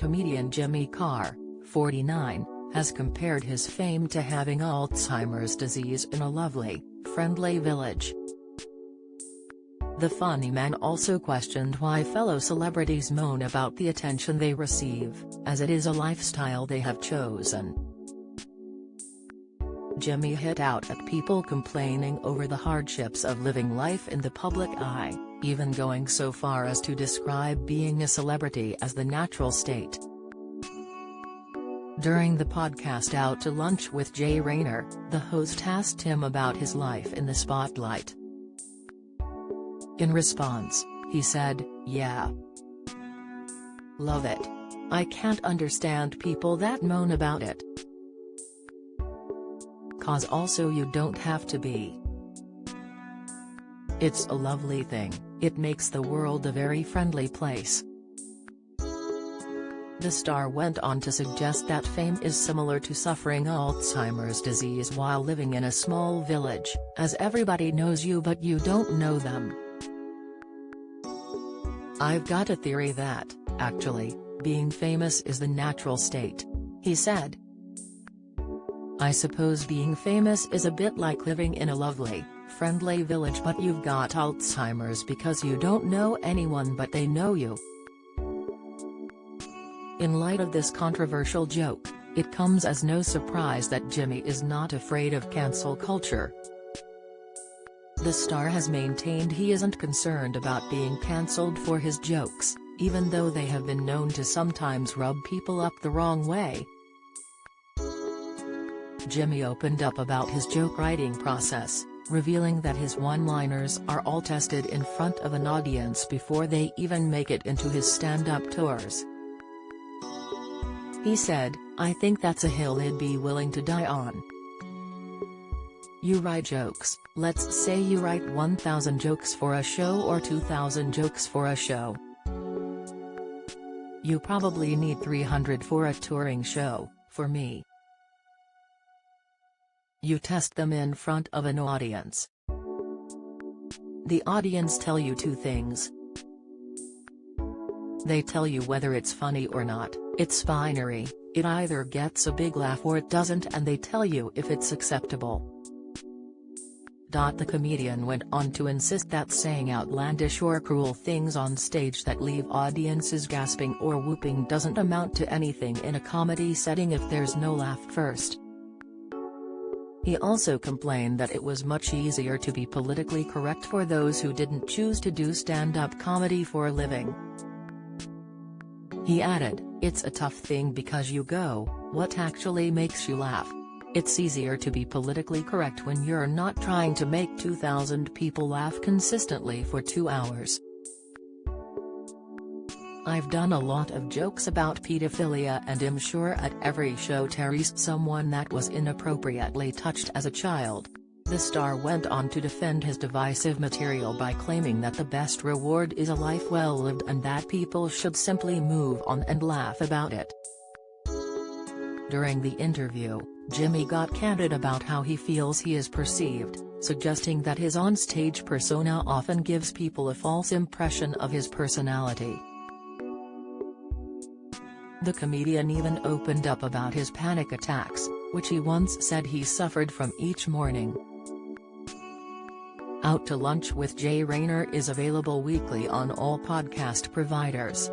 comedian Jimmy Carr, 49, has compared his fame to having Alzheimer's disease in a lovely, friendly village. The funny man also questioned why fellow celebrities moan about the attention they receive, as it is a lifestyle they have chosen. Jimmy hit out at people complaining over the hardships of living life in the public eye, even going so far as to describe being a celebrity as the natural state. During the podcast Out to Lunch with Jay Rayner, the host asked him about his life in the spotlight. In response, he said, "Yeah. Love it. I can't understand people that moan about it. 'Cause also you don't have to be. It's a lovely thing, it makes the world a very friendly place." The star went on to suggest that fame is similar to suffering Alzheimer's disease while living in a small village, as everybody knows you but you don't know them. "I've got a theory that, actually, being famous is the natural state," he said. "I suppose being famous is a bit like living in a lovely, friendly village but you've got Alzheimer's because you don't know anyone but they know you." In light of this controversial joke, it comes as no surprise that Jimmy is not afraid of cancel culture. The star has maintained he isn't concerned about being cancelled for his jokes, even though they have been known to sometimes rub people up the wrong way. Jimmy opened up about his joke-writing process, revealing that his one-liners are all tested in front of an audience before they even make it into his stand-up tours. He said, "I think that's a hill I'd be willing to die on. You write jokes, let's say you write 1,000 jokes for a show or 2,000 jokes for a show. You probably need 300 for a touring show, for me. You test them in front of an audience. The audience tell you two things. They tell you whether it's funny or not, it's binary, it either gets a big laugh or it doesn't, and they tell you if it's acceptable." The comedian went on to insist that saying outlandish or cruel things on stage that leave audiences gasping or whooping doesn't amount to anything in a comedy setting if there's no laugh first. He also complained that it was much easier to be politically correct for those who didn't choose to do stand-up comedy for a living. He added, "It's a tough thing because you go, what actually makes you laugh? It's easier to be politically correct when you're not trying to make 2,000 people laugh consistently for 2 hours. I've done a lot of jokes about pedophilia and I'm sure at every show Terry's someone that was inappropriately touched as a child." The star went on to defend his divisive material by claiming that the best reward is a life well lived and that people should simply move on and laugh about it. During the interview, Jimmy got candid about how he feels he is perceived, suggesting that his on-stage persona often gives people a false impression of his personality. The comedian even opened up about his panic attacks, which he once said he suffered from each morning. Out to Lunch with Jay Rayner is available weekly on all podcast providers.